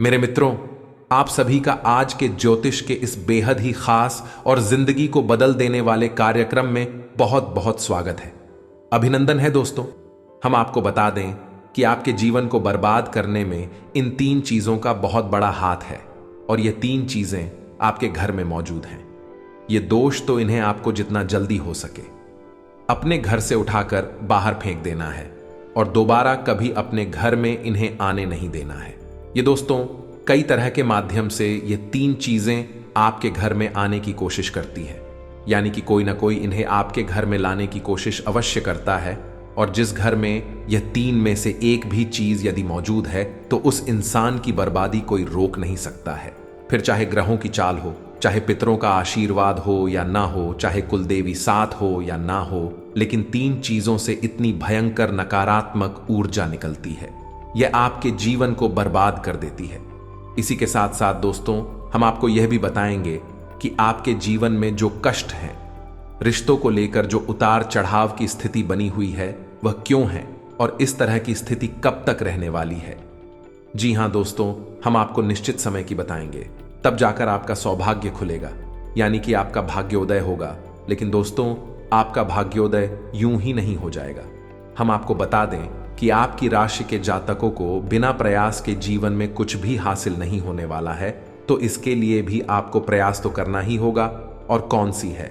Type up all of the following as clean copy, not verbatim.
मेरे मित्रों, आप सभी का आज के ज्योतिष के इस बेहद ही खास और जिंदगी को बदल देने वाले कार्यक्रम में बहुत बहुत स्वागत है। अभिनंदन है दोस्तों। हम आपको बता दें कि आपके जीवन को बर्बाद करने में इन 3 चीजों का बहुत बड़ा हाथ है और ये 3 चीजें आपके घर में मौजूद हैं। ये दोष तो इन्हें आपको जितना जल्दी हो सके अपने घर से उठाकर बाहर फेंक देना है और दोबारा कभी अपने घर में इन्हें आने नहीं देना है। ये दोस्तों कई तरह के माध्यम से ये 3 चीजें आपके घर में आने की कोशिश करती है, यानी कि कोई ना कोई इन्हें आपके घर में लाने की कोशिश अवश्य करता है। और जिस घर में यह 3 में से एक भी चीज यदि मौजूद है तो उस इंसान की बर्बादी कोई रोक नहीं सकता है। फिर चाहे ग्रहों की चाल हो, चाहे पितरों का आशीर्वाद हो या ना हो, चाहे कुलदेवी साथ हो या ना हो, लेकिन 3 चीजों से इतनी भयंकर नकारात्मक ऊर्जा निकलती है, यह आपके जीवन को बर्बाद कर देती है। इसी के साथ साथ दोस्तों हम आपको यह भी बताएंगे कि आपके जीवन में जो कष्ट हैं, रिश्तों को लेकर जो उतार चढ़ाव की स्थिति बनी हुई है वह क्यों है और इस तरह की स्थिति कब तक रहने वाली है। जी हां दोस्तों, हम आपको निश्चित समय की बताएंगे, तब जाकर आपका सौभाग्य खुलेगा, यानी कि आपका भाग्योदय होगा। लेकिन दोस्तों आपका भाग्योदय यूं ही नहीं हो जाएगा। हम आपको बता दें कि आपकी राशि के जातकों को बिना प्रयास के जीवन में कुछ भी हासिल नहीं होने वाला है, तो इसके लिए भी आपको प्रयास तो करना ही होगा। और कौन सी है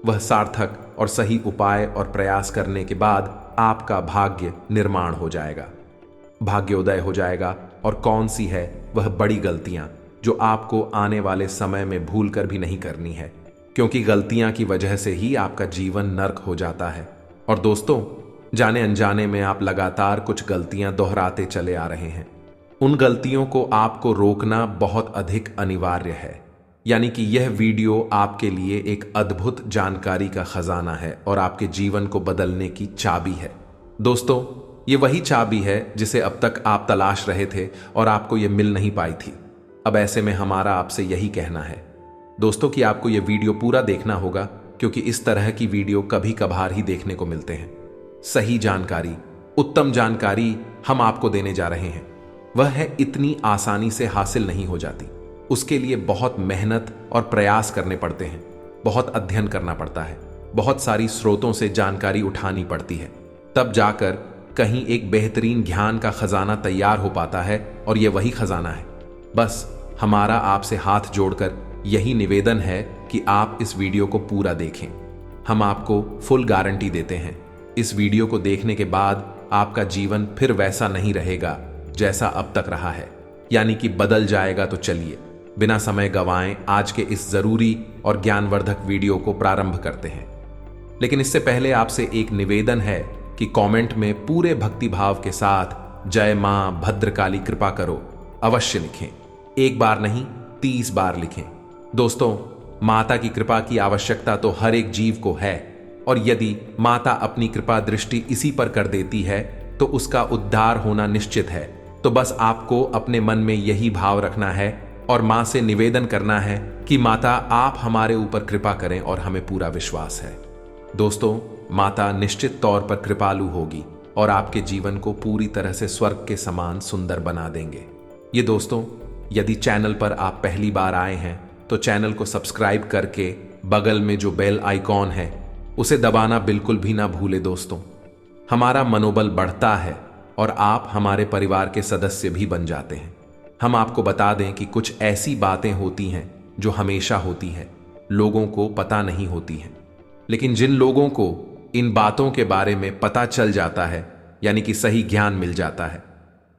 वह सार्थक और सही उपाय और प्रयास करने के बाद आपका भाग्य निर्माण हो जाएगा, भाग्योदय हो जाएगा। और कौन सी है वह बड़ी गलतियां जो आपको आने वाले समय में भूल कर भी नहीं करनी है, क्योंकि गलतियां की वजह से ही आपका जीवन नर्क हो जाता है। और दोस्तों जाने अनजाने में आप लगातार कुछ गलतियां दोहराते चले आ रहे हैं। उन गलतियों को आपको रोकना बहुत अधिक अनिवार्य है, यानी कि यह वीडियो आपके लिए एक अद्भुत जानकारी का खजाना है और आपके जीवन को बदलने की चाबी है। दोस्तों ये वही चाबी है जिसे अब तक आप तलाश रहे थे और आपको यह मिल नहीं पाई थी। अब ऐसे में हमारा आपसे यही कहना है दोस्तों कि आपको यह वीडियो पूरा देखना होगा, क्योंकि इस तरह की वीडियो कभी कभार ही देखने को मिलते हैं। सही जानकारी, उत्तम जानकारी हम आपको देने जा रहे हैं। वह है इतनी आसानी से हासिल नहीं हो जाती, उसके लिए बहुत मेहनत और प्रयास करने पड़ते हैं, बहुत अध्ययन करना पड़ता है, बहुत सारी स्रोतों से जानकारी उठानी पड़ती है, तब जाकर कहीं एक बेहतरीन ज्ञान का खजाना तैयार हो पाता है। और यह वही खजाना है। बस हमारा आपसे हाथ जोड़कर यही निवेदन है कि आप इस वीडियो को पूरा देखें। हम आपको फुल गारंटी देते हैं, इस वीडियो को देखने के बाद आपका जीवन फिर वैसा नहीं रहेगा जैसा अब तक रहा है, यानी कि बदल जाएगा। तो चलिए बिना समय गंवाएं आज के इस जरूरी और ज्ञानवर्धक वीडियो को प्रारंभ करते हैं। लेकिन इससे पहले आपसे एक निवेदन है कि कमेंट में पूरे भक्तिभाव के साथ जय मां भद्रकाली कृपा करो अवश्य लिखें। एक बार नहीं 30 बार लिखें। दोस्तों माता की कृपा की आवश्यकता तो हर एक जीव को है, और यदि माता अपनी कृपा दृष्टि इसी पर कर देती है तो उसका उद्धार होना निश्चित है। तो बस आपको अपने मन में यही भाव रखना है और मां से निवेदन करना है कि माता आप हमारे ऊपर कृपा करें, और हमें पूरा विश्वास है दोस्तों माता निश्चित तौर पर कृपालु होगी और आपके जीवन को पूरी तरह से स्वर्ग के समान सुंदर बना देंगे। ये दोस्तों यदि चैनल पर आप पहली बार आए हैं तो चैनल को सब्सक्राइब करके बगल में जो बेल आइकॉन है उसे दबाना बिल्कुल भी ना भूले। दोस्तों हमारा मनोबल बढ़ता है और आप हमारे परिवार के सदस्य भी बन जाते हैं। हम आपको बता दें कि कुछ ऐसी बातें होती हैं जो हमेशा होती हैं, लोगों को पता नहीं होती हैं, लेकिन जिन लोगों को इन बातों के बारे में पता चल जाता है, यानी कि सही ज्ञान मिल जाता है,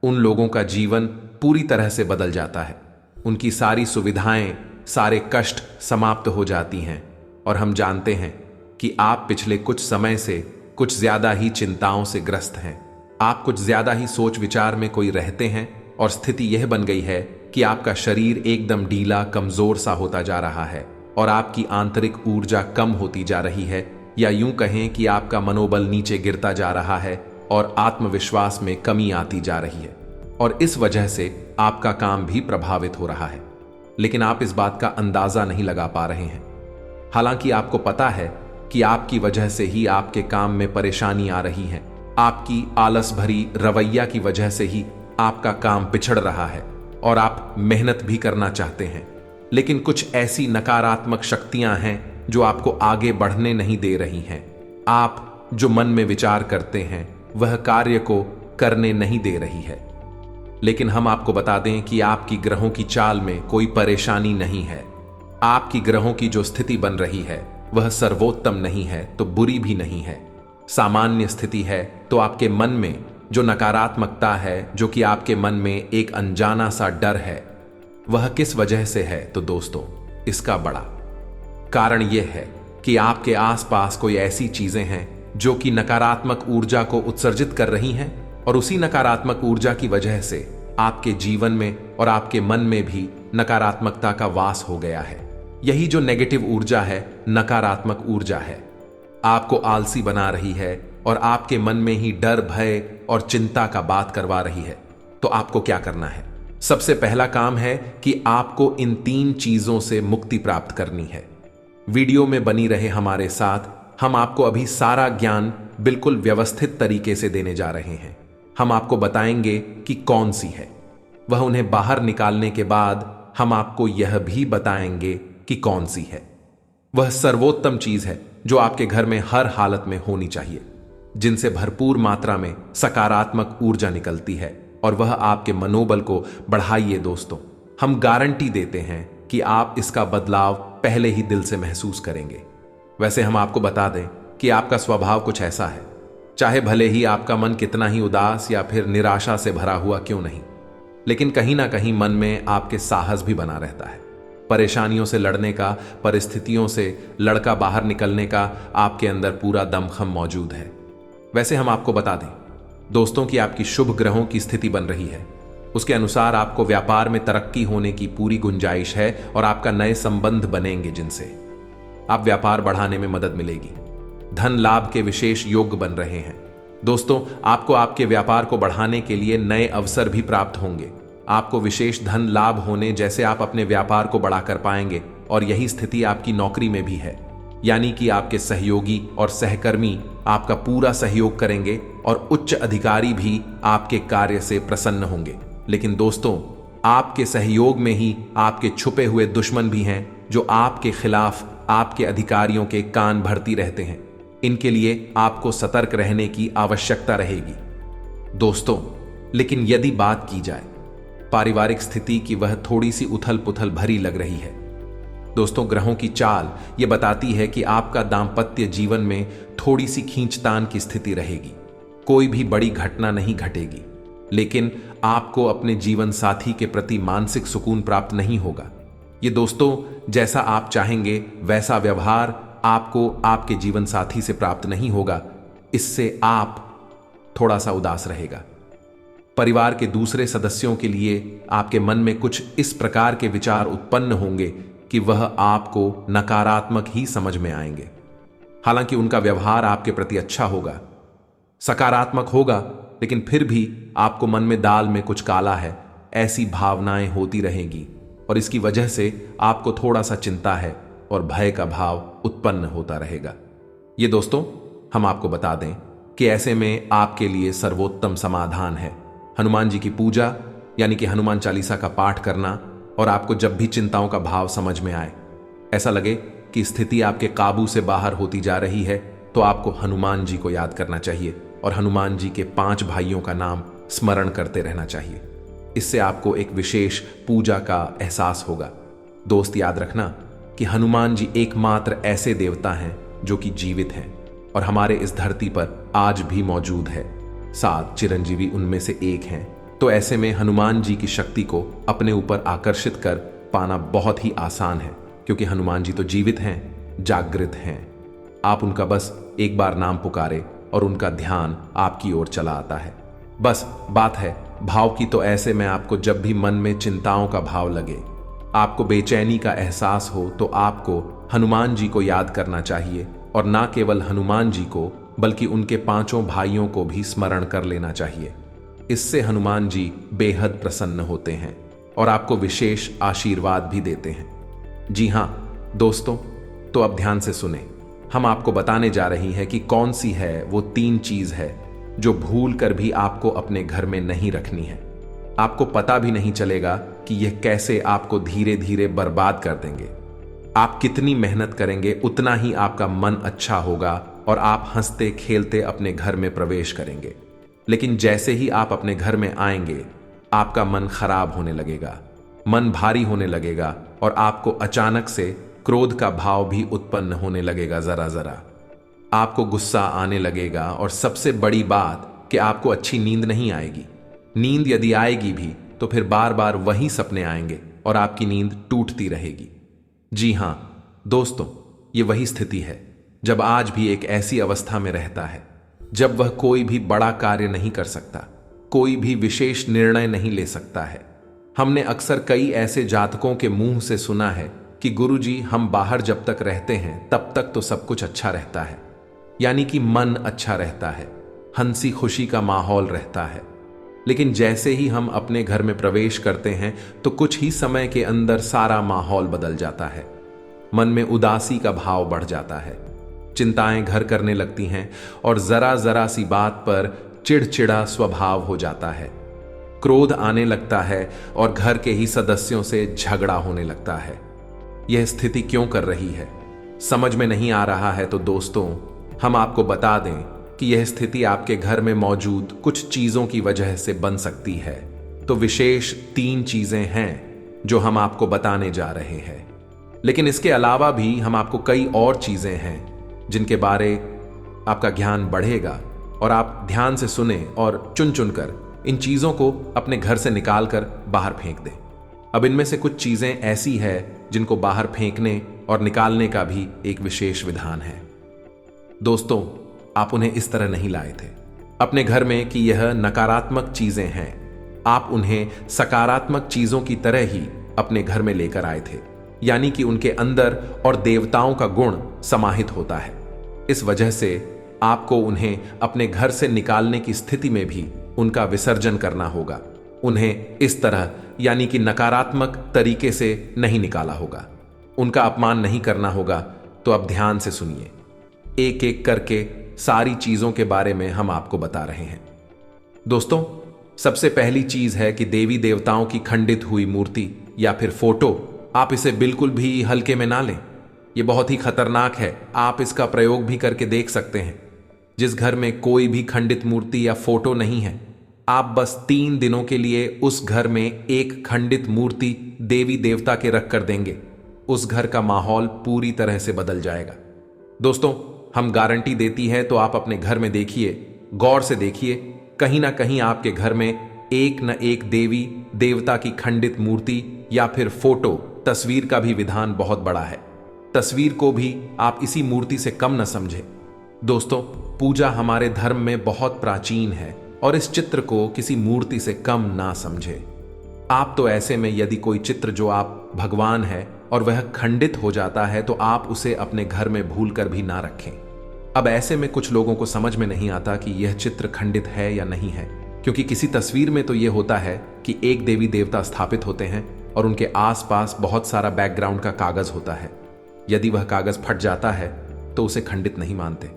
उन लोगों का जीवन पूरी तरह से बदल जाता है। उनकी सारी सुविधाएं, सारे कष्ट समाप्त हो जाती हैं। और हम जानते हैं कि आप पिछले कुछ समय से कुछ ज्यादा ही चिंताओं से ग्रस्त हैं। आप कुछ ज्यादा ही सोच विचार में कोई रहते हैं और स्थिति यह बन गई है कि आपका शरीर एकदम ढीला कमजोर सा होता जा रहा है और आपकी आंतरिक ऊर्जा कम होती जा रही है, या यूं कहें कि आपका मनोबल नीचे गिरता जा रहा है और आत्मविश्वास में कमी आती जा रही है, और इस वजह से आपका काम भी प्रभावित हो रहा है। लेकिन आप इस बात का अंदाजा नहीं लगा पा रहे हैं। हालांकि आपको पता है कि आपकी वजह से ही आपके काम में परेशानी आ रही है, आपकी आलस भरी रवैया की वजह से ही आपका काम पिछड़ रहा है, और आप मेहनत भी करना चाहते हैं, लेकिन कुछ ऐसी नकारात्मक शक्तियां हैं जो आपको आगे बढ़ने नहीं दे रही हैं। आप जो मन में विचार करते हैं वह कार्य को करने नहीं दे रही है। लेकिन हम आपको बता दें कि आपकी ग्रहों की चाल में कोई परेशानी नहीं है। आपकी ग्रहों की जो स्थिति बन रही है वह सर्वोत्तम नहीं है तो बुरी भी नहीं है, सामान्य स्थिति है। तो आपके मन में जो नकारात्मकता है, जो कि आपके मन में एक अनजाना सा डर है, वह किस वजह से है? तो दोस्तों, इसका बड़ा कारण यह है कि आपके आसपास कोई ऐसी चीजें हैं जो कि नकारात्मक ऊर्जा को उत्सर्जित कर रही हैं, और उसी नकारात्मक ऊर्जा की वजह से आपके जीवन में और आपके मन में भी नकारात्मकता का वास हो गया है। यही जो नेगेटिव ऊर्जा है, नकारात्मक ऊर्जा है, आपको आलसी बना रही है और आपके मन में ही डर, भय और चिंता का बात करवा रही है। तो आपको क्या करना है? सबसे पहला काम है कि आपको इन 3 चीजों से मुक्ति प्राप्त करनी है। वीडियो में बनी रहे हमारे साथ, हम आपको अभी सारा ज्ञान बिल्कुल व्यवस्थित तरीके से देने जा रहे हैं। हम आपको बताएंगे कि कौन सी है, वह उन्हें बाहर निकालने के बाद हम आपको यह भी बताएंगे कि कौन सी है वह सर्वोत्तम चीज है जो आपके घर में हर हालत में होनी चाहिए, जिनसे भरपूर मात्रा में सकारात्मक ऊर्जा निकलती है और वह आपके मनोबल को बढ़ाइए। दोस्तों, हम गारंटी देते हैं कि आप इसका बदलाव पहले ही दिल से महसूस करेंगे। वैसे हम आपको बता दें कि आपका स्वभाव कुछ ऐसा है, चाहे भले ही आपका मन कितना ही उदास या फिर निराशा से भरा हुआ क्यों नहीं, लेकिन कहीं ना कहीं मन में आपके साहस भी बना रहता है। परेशानियों से लड़ने का, परिस्थितियों से लड़का बाहर निकलने का आपके अंदर पूरा दमखम मौजूद है। वैसे हम आपको बता दें दोस्तों कि आपकी शुभ ग्रहों की स्थिति बन रही है, उसके अनुसार आपको व्यापार में तरक्की होने की पूरी गुंजाइश है और आपका नए संबंध बनेंगे जिनसे आप व्यापार बढ़ाने में मदद मिलेगी। धन लाभ के विशेष योग बन रहे हैं। दोस्तों, आपको आपके व्यापार को बढ़ाने के लिए नए अवसर भी प्राप्त होंगे। आपको विशेष धन लाभ होने जैसे आप अपने व्यापार को बढ़ा कर पाएंगे, और यही स्थिति आपकी नौकरी में भी है, यानी कि आपके सहयोगी और सहकर्मी आपका पूरा सहयोग करेंगे और उच्च अधिकारी भी आपके कार्य से प्रसन्न होंगे। लेकिन दोस्तों, आपके सहयोग में ही आपके छुपे हुए दुश्मन भी हैं जो आपके खिलाफ आपके अधिकारियों के कान भरती रहते हैं। इनके लिए आपको सतर्क रहने की आवश्यकता रहेगी। दोस्तों, लेकिन यदि बात की जाए पारिवारिक स्थिति की, वह थोड़ी सी उथल पुथल भरी लग रही है। दोस्तों, ग्रहों की चाल यह बताती है कि आपका दांपत्य जीवन में थोड़ी सी खींचतान की स्थिति रहेगी। कोई भी बड़ी घटना नहीं घटेगी, लेकिन आपको अपने जीवन साथी के प्रति मानसिक सुकून प्राप्त नहीं होगा। ये दोस्तों, जैसा आप चाहेंगे वैसा व्यवहार आपको आपके जीवन साथी से प्राप्त नहीं होगा। इससे आप थोड़ा सा उदास रहेगा। परिवार के दूसरे सदस्यों के लिए आपके मन में कुछ इस प्रकार के विचार उत्पन्न होंगे कि वह आपको नकारात्मक ही समझ में आएंगे। हालांकि उनका व्यवहार आपके प्रति अच्छा होगा, सकारात्मक होगा, लेकिन फिर भी आपको मन में दाल में कुछ काला है, ऐसी भावनाएं होती रहेंगी और इसकी वजह से आपको थोड़ा सा चिंता है और भय का भाव उत्पन्न होता रहेगा। ये दोस्तों, हम आपको बता दें कि ऐसे में आपके लिए सर्वोत्तम समाधान है हनुमान जी की पूजा, यानी कि हनुमान चालीसा का पाठ करना। और आपको जब भी चिंताओं का भाव समझ में आए, ऐसा लगे कि स्थिति आपके काबू से बाहर होती जा रही है, तो आपको हनुमान जी को याद करना चाहिए और हनुमान जी के 5 भाइयों का नाम स्मरण करते रहना चाहिए। इससे आपको एक विशेष पूजा का एहसास होगा। दोस्त, याद रखना कि हनुमान जी एकमात्र ऐसे देवता हैं जो कि जीवित हैं और हमारे इस धरती पर आज भी मौजूद है। 7 चिरंजीवी उनमें से एक हैं। तो ऐसे में हनुमान जी की शक्ति को अपने ऊपर आकर्षित कर पाना बहुत ही आसान है, क्योंकि हनुमान जी तो जीवित हैं, जागृत हैं। आप उनका बस एक बार नाम पुकारे और उनका ध्यान आपकी ओर चला आता है। बस बात है भाव की। तो ऐसे में आपको जब भी मन में चिंताओं का भाव लगे, आपको बेचैनी का एहसास हो, तो आपको हनुमान जी को याद करना चाहिए। और ना केवल हनुमान जी को, बल्कि उनके 5 भाइयों को भी स्मरण कर लेना चाहिए। इससे हनुमान जी बेहद प्रसन्न होते हैं और आपको विशेष आशीर्वाद भी देते हैं। जी हां दोस्तों, तो अब ध्यान से सुने। हम आपको बताने जा रही हैं कि कौन सी है वो 3 चीज है जो भूल कर भी आपको अपने घर में नहीं रखनी है। आपको पता भी नहीं चलेगा कि यह कैसे आपको धीरे धीरे बर्बाद कर देंगे। आप कितनी मेहनत करेंगे उतना ही आपका मन अच्छा होगा और आप हंसते खेलते अपने घर में प्रवेश करेंगे। लेकिन जैसे ही आप अपने घर में आएंगे, आपका मन खराब होने लगेगा, मन भारी होने लगेगा और आपको अचानक से क्रोध का भाव भी उत्पन्न होने लगेगा। जरा जरा आपको गुस्सा आने लगेगा और सबसे बड़ी बात कि आपको अच्छी नींद नहीं आएगी। नींद यदि आएगी भी तो फिर बार बार वही सपने आएंगे और आपकी नींद टूटती रहेगी। जी हां दोस्तों, ये वही स्थिति है जब आज भी एक ऐसी अवस्था में रहता है जब वह कोई भी बड़ा कार्य नहीं कर सकता, कोई भी विशेष निर्णय नहीं ले सकता है। हमने अक्सर कई ऐसे जातकों के मुंह से सुना है कि गुरुजी, हम बाहर जब तक रहते हैं तब तक तो सब कुछ अच्छा रहता है, यानी कि मन अच्छा रहता है, हंसी खुशी का माहौल रहता है। लेकिन जैसे ही हम अपने घर में प्रवेश करते हैं तो कुछ ही समय के अंदर सारा माहौल बदल जाता है। मन में उदासी का भाव बढ़ जाता है, चिंताएं घर करने लगती हैं और जरा जरा सी बात पर चिड़चिड़ा स्वभाव हो जाता है। क्रोध आने लगता है और घर के ही सदस्यों से झगड़ा होने लगता है। यह स्थिति क्यों कर रही है, समझ में नहीं आ रहा है तो दोस्तों, हम आपको बता दें कि यह स्थिति आपके घर में मौजूद कुछ चीजों की वजह से बन सकती है। तो विशेष 3 चीजें हैं जो हम आपको बताने जा रहे हैं। लेकिन इसके अलावा भी हम आपको कई और चीजें हैं जिनके बारे आपका ज्ञान बढ़ेगा और आप ध्यान से सुने और चुन चुन कर इन चीजों को अपने घर से निकाल कर बाहर फेंक दें। अब इनमें से कुछ चीजें ऐसी है जिनको बाहर फेंकने और निकालने का भी एक विशेष विधान है। दोस्तों, आप उन्हें इस तरह नहीं लाए थे अपने घर में कि यह नकारात्मक चीजें हैं। आप उन्हें सकारात्मक चीजों की तरह ही अपने घर में लेकर आए थे, यानी कि उनके अंदर और देवताओं का गुण समाहित होता है। इस वजह से आपको उन्हें अपने घर से निकालने की स्थिति में भी उनका विसर्जन करना होगा। उन्हें इस तरह यानी कि नकारात्मक तरीके से नहीं निकाला होगा, उनका अपमान नहीं करना होगा। तो अब ध्यान से सुनिए, एक एक करके सारी चीजों के बारे में हम आपको बता रहे हैं। दोस्तों, सबसे पहली चीज है कि देवी देवताओं की खंडित हुई मूर्ति या फिर फोटो, आप इसे बिल्कुल भी हल्के में ना लें। यह बहुत ही खतरनाक है। आप इसका प्रयोग भी करके देख सकते हैं। जिस घर में कोई भी खंडित मूर्ति या फोटो नहीं है, आप बस 3 दिनों के लिए उस घर में एक खंडित मूर्ति देवी देवता के रख कर देंगे, उस घर का माहौल पूरी तरह से बदल जाएगा। दोस्तों, हम गारंटी देती है, तो आप अपने घर में देखिए, गौर से देखिए, कहीं ना कहीं आपके घर में एक न एक देवी देवता की खंडित मूर्ति या फिर फोटो, तस्वीर का भी विधान बहुत बड़ा है। तस्वीर को भी आप इसी मूर्ति से कम न समझे। दोस्तों, पूजा हमारे धर्म में बहुत प्राचीन है और इस चित्र को किसी मूर्ति से कम ना समझे। आप तो ऐसे में यदि कोई चित्र जो आप भगवान है और वह खंडित हो जाता है तो आप उसे अपने घर में भूल कर भी ना रखें। अब ऐसे में कुछ लोगों को समझ में नहीं आता कि यह चित्र खंडित है या नहीं है, क्योंकि किसी तस्वीर में तो यह होता है कि एक देवी देवता स्थापित होते हैं और उनके आसपास बहुत सारा बैकग्राउंड का कागज होता है। यदि वह कागज फट जाता है तो उसे खंडित नहीं मानते।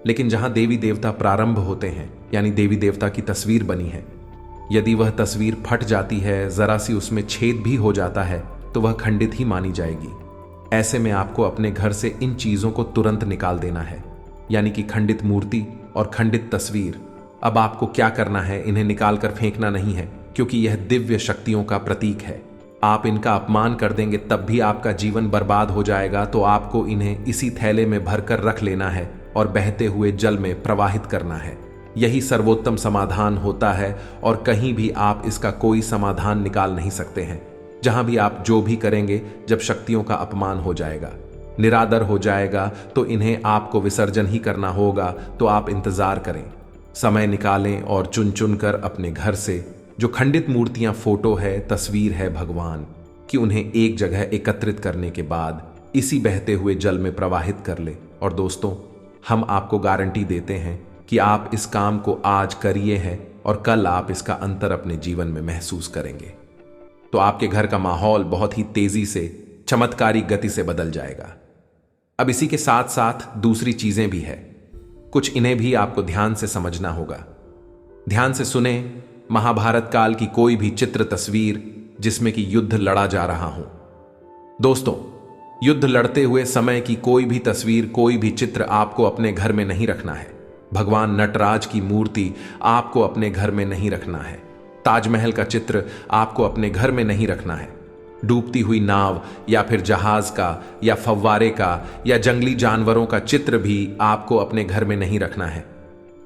लेकिन जहां देवी देवता प्रारंभ होते हैं, यानी देवी देवता की तस्वीर बनी है, यदि वह तस्वीर फट जाती है, जरा सी उसमें छेद भी हो जाता है, तो वह खंडित ही मानी जाएगी। ऐसे में आपको अपने घर से इन चीजों को तुरंत निकाल देना है, यानी कि खंडित मूर्ति और खंडित तस्वीर। अब आपको क्या करना है, इन्हें निकालकर फेंकना नहीं है, क्योंकि यह दिव्य शक्तियों का प्रतीक है। आप इनका अपमान कर देंगे तब भी आपका जीवन बर्बाद हो जाएगा। तो आपको इन्हें इसी थैले में भरकर रख लेना है और बहते हुए जल में प्रवाहित करना है। यही सर्वोत्तम समाधान होता है और कहीं भी आप इसका कोई समाधान निकाल नहीं सकते हैं। जहां भी आप जो भी करेंगे, जब शक्तियों का अपमान हो जाएगा, निरादर हो जाएगा, तो इन्हें आपको विसर्जन ही करना होगा। तो आप इंतजार करें, समय निकालें और चुन चुन कर अपने घर से जो खंडित मूर्तियां, फोटो है, तस्वीर है भगवान कि उन्हें एक जगह एकत्रित करने के बाद इसी बहते हुए जल में प्रवाहित कर ले। और दोस्तों, हम आपको गारंटी देते हैं कि आप इस काम को आज करिए हैं और कल आप इसका अंतर अपने जीवन में महसूस करेंगे। तो आपके घर का माहौल बहुत ही तेजी से, चमत्कारी गति से बदल जाएगा। अब इसी के साथ साथ दूसरी चीजें भी है, कुछ इन्हें भी आपको ध्यान से समझना होगा। ध्यान से सुने महाभारत काल की कोई भी चित्र तस्वीर जिसमें कि युद्ध लड़ा जा रहा हो। दोस्तों, युद्ध लड़ते हुए समय की कोई भी तस्वीर, कोई भी चित्र आपको अपने घर में नहीं रखना है। भगवान नटराज की मूर्ति आपको अपने घर में नहीं रखना है। ताजमहल का चित्र आपको अपने घर में नहीं रखना है। डूबती हुई नाव या फिर जहाज का या फव्वारे का या जंगली जानवरों का चित्र भी आपको अपने घर में नहीं रखना है।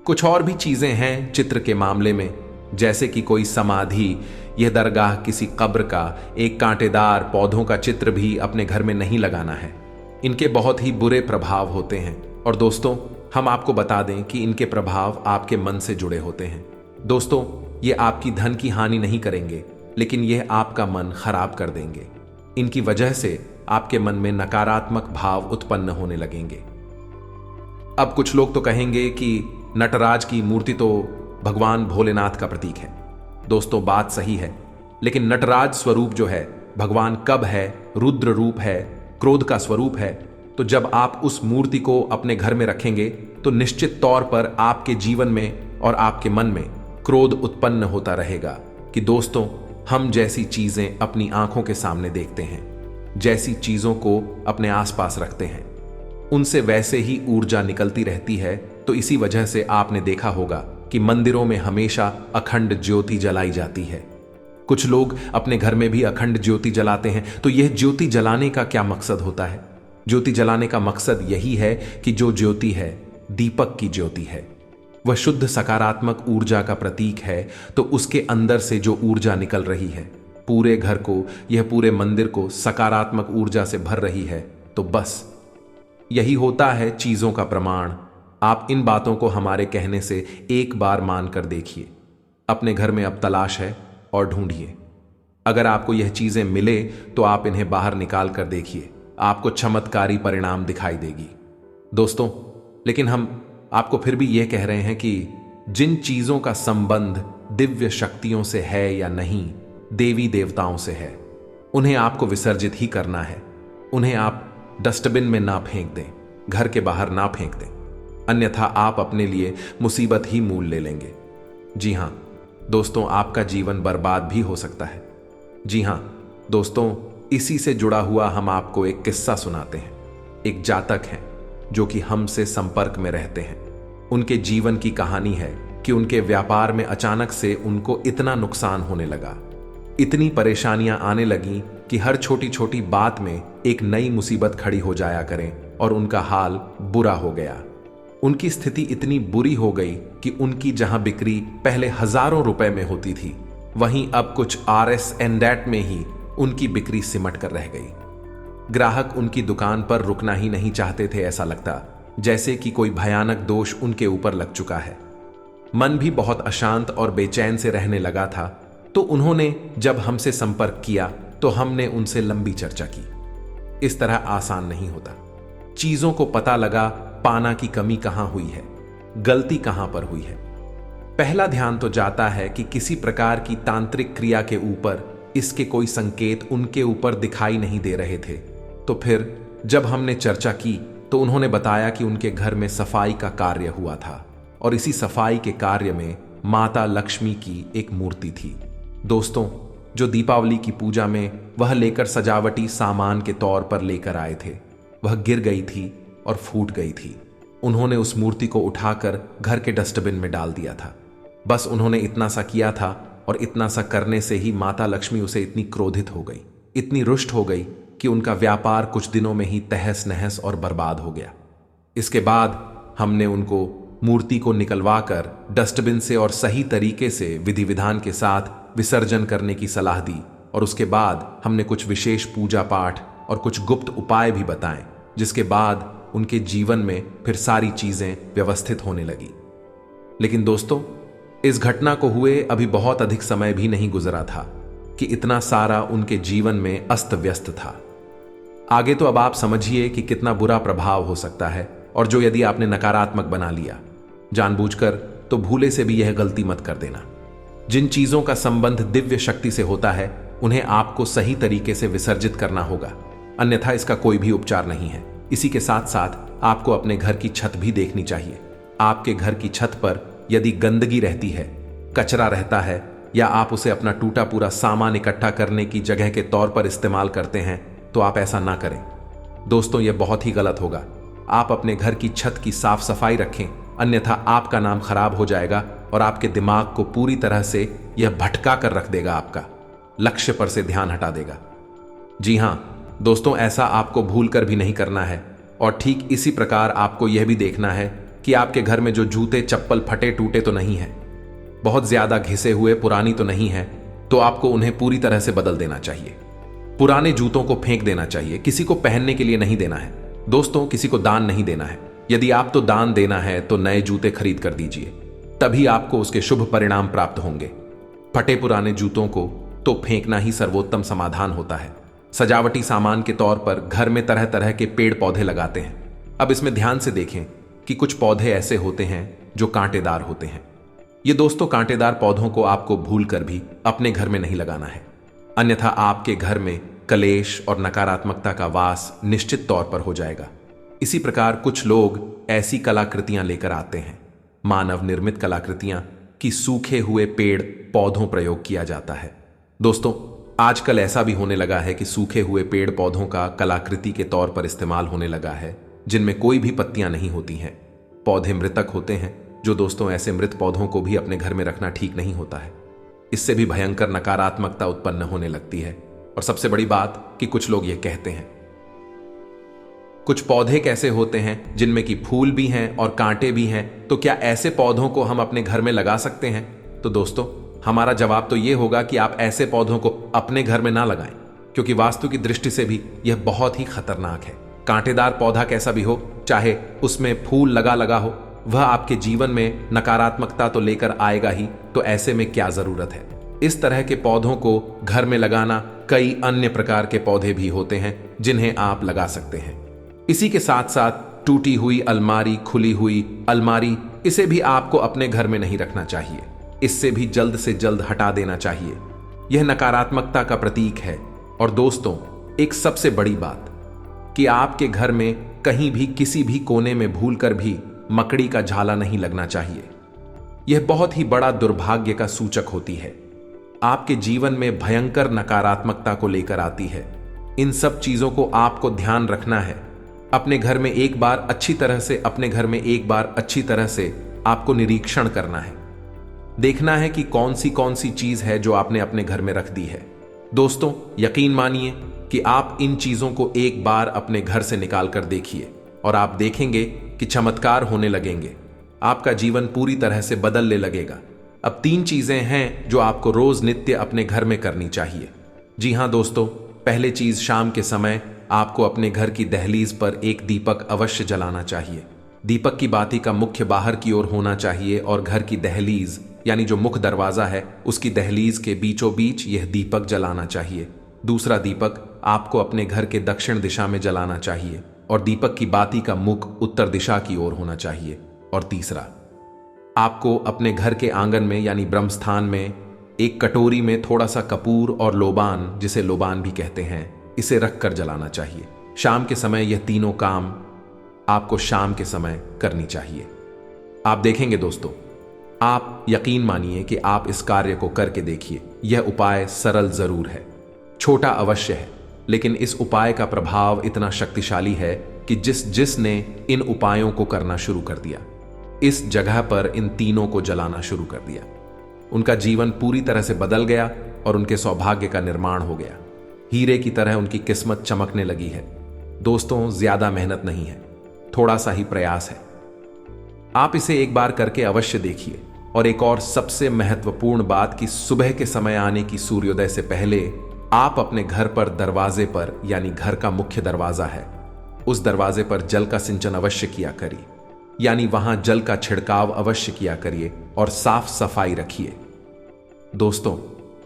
कुछ और भी चीजें हैं चित्र के मामले में, जैसे कि कोई समाधि, यह दरगाह, किसी कब्र का, एक कांटेदार पौधों का चित्र भी अपने घर में नहीं लगाना है। इनके बहुत ही बुरे प्रभाव होते हैं और दोस्तों, हम आपको बता दें कि इनके प्रभाव आपके मन से जुड़े होते हैं। दोस्तों, ये आपकी धन की हानि नहीं करेंगे, लेकिन यह आपका मन खराब कर देंगे। इनकी वजह से आपके मन में नकारात्मक भाव उत्पन्न होने लगेंगे। अब कुछ लोग तो कहेंगे कि नटराज की मूर्ति तो भगवान भोलेनाथ का प्रतीक है। दोस्तों, बात सही है, लेकिन नटराज स्वरूप जो है, भगवान कब है, रुद्र रूप है, क्रोध का स्वरूप है। तो जब आप उस मूर्ति को अपने घर में रखेंगे तो निश्चित तौर पर आपके जीवन में और आपके मन में क्रोध उत्पन्न होता रहेगा कि दोस्तों, हम जैसी चीजें अपनी आंखों के सामने देखते हैं, जैसी चीजों को अपने आसपास रखते हैं, उनसे वैसे ही ऊर्जा निकलती रहती है। तो इसी वजह से आपने देखा होगा कि मंदिरों में हमेशा अखंड ज्योति जलाई जाती है। कुछ लोग अपने घर में भी अखंड ज्योति जलाते हैं। तो यह ज्योति जलाने का क्या मकसद होता है? ज्योति जलाने का मकसद यही है कि जो ज्योति है, दीपक की ज्योति है, वह शुद्ध सकारात्मक ऊर्जा का प्रतीक है। तो उसके अंदर से जो ऊर्जा निकल रही है, पूरे घर को, यह पूरे मंदिर को सकारात्मक ऊर्जा से भर रही है। तो बस यही होता है चीजों का प्रमाण। आप इन बातों को हमारे कहने से एक बार मानकर देखिए। अपने घर में अब तलाश है और ढूंढिए। अगर आपको यह चीजें मिले तो आप इन्हें बाहर निकाल कर देखिए, आपको चमत्कारी परिणाम दिखाई देगी। दोस्तों, लेकिन हम आपको फिर भी यह कह रहे हैं कि जिन चीजों का संबंध दिव्य शक्तियों से है या नहीं, देवी देवताओं से है, उन्हें आपको विसर्जित ही करना है। उन्हें आप डस्टबिन में ना फेंक दें, घर के बाहर ना फेंक दें, अन्यथा आप अपने लिए मुसीबत ही मूल ले लेंगे। जी हां दोस्तों, आपका जीवन बर्बाद भी हो सकता है। जी हां दोस्तों, इसी से जुड़ा हुआ हम आपको एक किस्सा सुनाते हैं। एक जातक हैं जो कि हमसे संपर्क में रहते हैं। उनके जीवन की कहानी है कि उनके व्यापार में अचानक से उनको इतना नुकसान होने लगा, इतनी परेशानियां आने लगी कि हर छोटी छोटी बात में एक नई मुसीबत खड़ी हो जाया करें और उनका हाल बुरा हो गया। उनकी स्थिति इतनी बुरी हो गई कि उनकी जहां बिक्री पहले हजारों रुपए में होती थी, वहीं अब कुछ RS and that में ही उनकी बिक्री सिमट कर रह गई। ग्राहक उनकी दुकान पर रुकना ही नहीं चाहते थे। ऐसा लगता जैसे कि कोई भयानक दोष उनके ऊपर लग चुका है। मन भी बहुत अशांत और बेचैन से रहने लगा था। तो उन्होंने जब हमसे संपर्क किया तो हमने उनसे लंबी चर्चा की। इस तरह आसान नहीं होता। चीजों को पता लगा पाना की कमी कहां हुई है, गलती कहां पर हुई है। पहला ध्यान तो जाता है कि किसी प्रकार की तांत्रिक क्रिया के ऊपर इसके कोई संकेत उनके ऊपर दिखाई नहीं दे रहे थे। तो फिर जब हमने चर्चा की तो उन्होंने बताया कि उनके घर में सफाई का कार्य हुआ था और इसी सफाई के कार्य में माता लक्ष्मी की एक मूर्ति थी। दोस्तों, जो दीपावली की पूजा में वह लेकर सजावटी सामान के तौर पर लेकर आए थे, वह गिर गई थी और फूट गई थी। उन्होंने उस मूर्ति को उठाकर घर के डस्टबिन में डाल दिया था। बस उन्होंने इतना सा किया था और इतना सा करने से ही माता लक्ष्मी उसे इतनी क्रोधित हो गई, इतनी रुष्ट हो गई कि उनका व्यापार कुछ दिनों में ही तहस नहस और बर्बाद हो गया। इसके बाद हमने उनको मूर्ति को निकलवाकर डस्टबिन से और सही तरीके से विधि विधान के साथ विसर्जन करने की सलाह दी और उसके बाद हमने कुछ विशेष पूजा पाठ और कुछ गुप्त उपाय भी बताएं, जिसके बाद उनके जीवन में फिर सारी चीजें व्यवस्थित होने लगी। लेकिन दोस्तों, इस घटना को हुए अभी बहुत अधिक समय भी नहीं गुजरा था कि इतना सारा उनके जीवन में अस्त व्यस्त था। आगे तो अब आप समझिए कि कितना बुरा प्रभाव हो सकता है, और जो यदि आपने नकारात्मक बना लिया जानबूझकर, तो भूले से भी यह गलती मत कर देना। जिन चीजों का संबंध दिव्य शक्ति से होता है, उन्हें आपको सही तरीके से विसर्जित करना होगा, अन्यथा इसका कोई भी उपचार नहीं है। इसी के साथ साथ आपको अपने घर की छत भी देखनी चाहिए। आपके घर की छत पर यदि गंदगी रहती है, कचरा रहता है, या आप उसे अपना टूटा पूरा सामान इकट्ठा करने की जगह के तौर पर इस्तेमाल करते हैं तो आप ऐसा ना करें। दोस्तों, यह बहुत ही गलत होगा। आप अपने घर की छत की साफ सफाई रखें, अन्यथा आपका नाम खराब हो जाएगा और आपके दिमाग को पूरी तरह से यह भटका कर रख देगा, आपका लक्ष्य पर से ध्यान हटा देगा। जी हां दोस्तों, ऐसा आपको भूल कर भी नहीं करना है। और ठीक इसी प्रकार आपको यह भी देखना है कि आपके घर में जो जूते चप्पल फटे टूटे तो नहीं है, बहुत ज्यादा घिसे हुए पुरानी तो नहीं है, तो आपको उन्हें पूरी तरह से बदल देना चाहिए। पुराने जूतों को फेंक देना चाहिए, किसी को पहनने के लिए नहीं देना है। दोस्तों, किसी को दान नहीं देना है। यदि आप तो दान देना है तो नए जूते खरीद कर दीजिए, तभी आपको उसके शुभ परिणाम प्राप्त होंगे। फटे पुराने जूतों को तो फेंकना ही सर्वोत्तम समाधान होता है। सजावटी सामान के तौर पर घर में तरह तरह के पेड़ पौधे लगाते हैं। अब इसमें ध्यान से देखें कि कुछ पौधे ऐसे होते हैं जो कांटेदार होते हैं। ये दोस्तों, कांटेदार पौधों को आपको भूल कर भी अपने घर में नहीं लगाना है, अन्यथा आपके घर में कलेश और नकारात्मकता का वास निश्चित तौर पर हो जाएगा। इसी प्रकार कुछ लोग ऐसी कलाकृतियां लेकर आते हैं, मानव निर्मित कलाकृतियां, कि सूखे हुए पेड़ पौधों प्रयोग किया जाता है। दोस्तों, आजकल ऐसा भी होने लगा है कि सूखे हुए पेड़ पौधों का कलाकृति के तौर पर इस्तेमाल होने लगा है, जिनमें कोई भी पत्तियां नहीं होती हैं। पौधे मृतक होते हैं, जो दोस्तों ऐसे मृत पौधों को भी अपने घर में रखना ठीक नहीं होता है। इससे भी भयंकर नकारात्मकता उत्पन्न होने लगती है। और सबसे बड़ी बात कि कुछ लोग ये कहते हैं, कुछ पौधे कैसे होते हैं जिनमें कि फूल भी हैं और कांटे भी हैं, तो क्या ऐसे पौधों को हम अपने घर में लगा सकते हैं? तो दोस्तों, हमारा जवाब तो यह होगा कि आप ऐसे पौधों को अपने घर में ना लगाएं, क्योंकि वास्तु की दृष्टि से भी यह बहुत ही खतरनाक है। कांटेदार पौधा कैसा भी हो, चाहे उसमें फूल लगा लगा हो, वह आपके जीवन में नकारात्मकता तो लेकर आएगा ही, तो ऐसे में क्या जरूरत है? इस तरह के पौधों को घर में लगाना, कई अन्य प्रकार के पौधे भी होते हैं जिन्हें आप लगा सकते हैं। इसी के साथ साथ टूटी हुई अलमारी, खुली हुई अलमारी, इसे भी आपको अपने घर में नहीं रखना चाहिए। इससे भी जल्द से जल्द हटा देना चाहिए। यह नकारात्मकता का प्रतीक है। और दोस्तों, एक सबसे बड़ी बात कि आपके घर में कहीं भी किसी भी कोने में भूलकर भी मकड़ी का झाला नहीं लगना चाहिए। यह बहुत ही बड़ा दुर्भाग्य का सूचक होती है, आपके जीवन में भयंकर नकारात्मकता को लेकर आती है। इन सब चीजों को आपको ध्यान रखना है। अपने घर में एक बार अच्छी तरह से आपको निरीक्षण करना है, देखना है कि कौन सी चीज है जो आपने अपने घर में रख दी है। दोस्तों, यकीन मानिए कि आप इन चीजों को एक बार अपने घर से निकाल कर देखिए और आप देखेंगे कि चमत्कार होने लगेंगे। आपका जीवन पूरी तरह से बदलने लगेगा। अब 3 चीजें हैं जो आपको रोज नित्य अपने घर में करनी चाहिए। जी हां दोस्तों, पहले चीज, शाम के समय आपको अपने घर की दहलीज पर एक दीपक अवश्य जलाना चाहिए। दीपक की बाती का मुख्य बाहर की ओर होना चाहिए और घर की दहलीज यानी जो मुख्य दरवाजा है उसकी दहलीज के बीचों बीच यह दीपक जलाना चाहिए। दूसरा दीपक आपको अपने घर के दक्षिण दिशा में जलाना चाहिए और दीपक की बाती का मुख उत्तर दिशा की ओर होना चाहिए। और तीसरा, आपको अपने घर के आंगन में यानी ब्रह्मस्थान में एक कटोरी में थोड़ा सा कपूर और लोबान, जिसे लोबान भी कहते हैं, इसे रखकर जलाना चाहिए। शाम के समय यह तीनों काम आपको शाम के समय करनी चाहिए। आप देखेंगे दोस्तों, आप यकीन मानिए कि आप इस कार्य को करके देखिए। यह उपाय सरल जरूर है, छोटा अवश्य है, लेकिन इस उपाय का प्रभाव इतना शक्तिशाली है कि जिसने इन उपायों को करना शुरू कर दिया, इस जगह पर इन तीनों को जलाना शुरू कर दिया, उनका जीवन पूरी तरह से बदल गया और उनके सौभाग्य का निर्माण हो गया। हीरे की तरह उनकी किस्मत चमकने लगी है। दोस्तों, ज्यादा मेहनत नहीं है, थोड़ा सा ही प्रयास है। आप इसे एक बार करके अवश्य देखिए। और एक और सबसे महत्वपूर्ण बात कि सुबह के समय आने की सूर्योदय से पहले आप अपने घर पर दरवाजे पर, यानी घर का मुख्य दरवाजा है, उस दरवाजे पर जल का सिंचन अवश्य किया करिए, यानी वहां जल का छिड़काव अवश्य किया करिए और साफ सफाई रखिए। दोस्तों,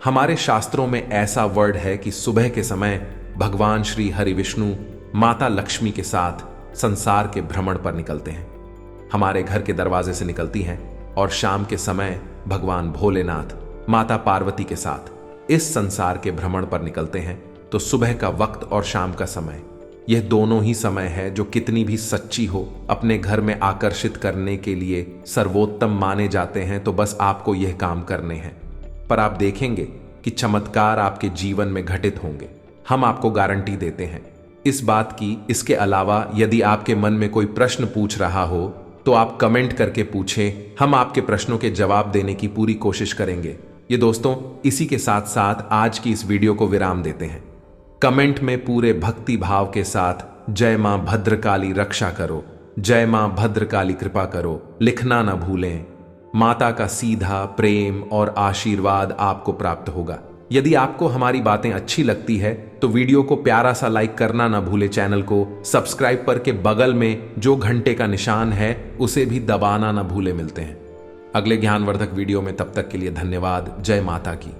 हमारे शास्त्रों में ऐसा वर्ड है कि सुबह के समय भगवान श्री हरि विष्णु माता लक्ष्मी के साथ संसार के भ्रमण पर निकलते हैं। हमारे घर के दरवाजे से निकलती हैं और शाम के समय भगवान भोलेनाथ माता पार्वती के साथ इस संसार के भ्रमण पर निकलते हैं। तो सुबह का वक्त और शाम का समय, यह दोनों ही समय है जो कितनी भी सच्ची हो, अपने घर में आकर्षित करने के लिए सर्वोत्तम माने जाते हैं। तो बस आपको यह काम करने हैं। पर आप देखेंगे कि चमत्कार आपके जीवन में घटित होंगे। हम आपको गारंटी देते हैं इस बात की। इसके अलावा यदि आपके मन में कोई प्रश्न पूछ रहा हो तो आप कमेंट करके पूछें, हम आपके प्रश्नों के जवाब देने की पूरी कोशिश करेंगे। ये दोस्तों, इसी के साथ साथ आज की इस वीडियो को विराम देते हैं। कमेंट में पूरे भक्ति भाव के साथ जय मां भद्रकाली रक्षा करो, जय मां भद्रकाली कृपा करो लिखना ना भूलें। माता का सीधा प्रेम और आशीर्वाद आपको प्राप्त होगा। यदि आपको हमारी बातें अच्छी लगती है तो वीडियो को प्यारा सा लाइक करना ना भूले, चैनल को सब्सक्राइब करके बगल में जो घंटे का निशान है उसे भी दबाना ना भूले। मिलते हैं अगले ज्ञानवर्धक वीडियो में, तब तक के लिए धन्यवाद। जय माता की।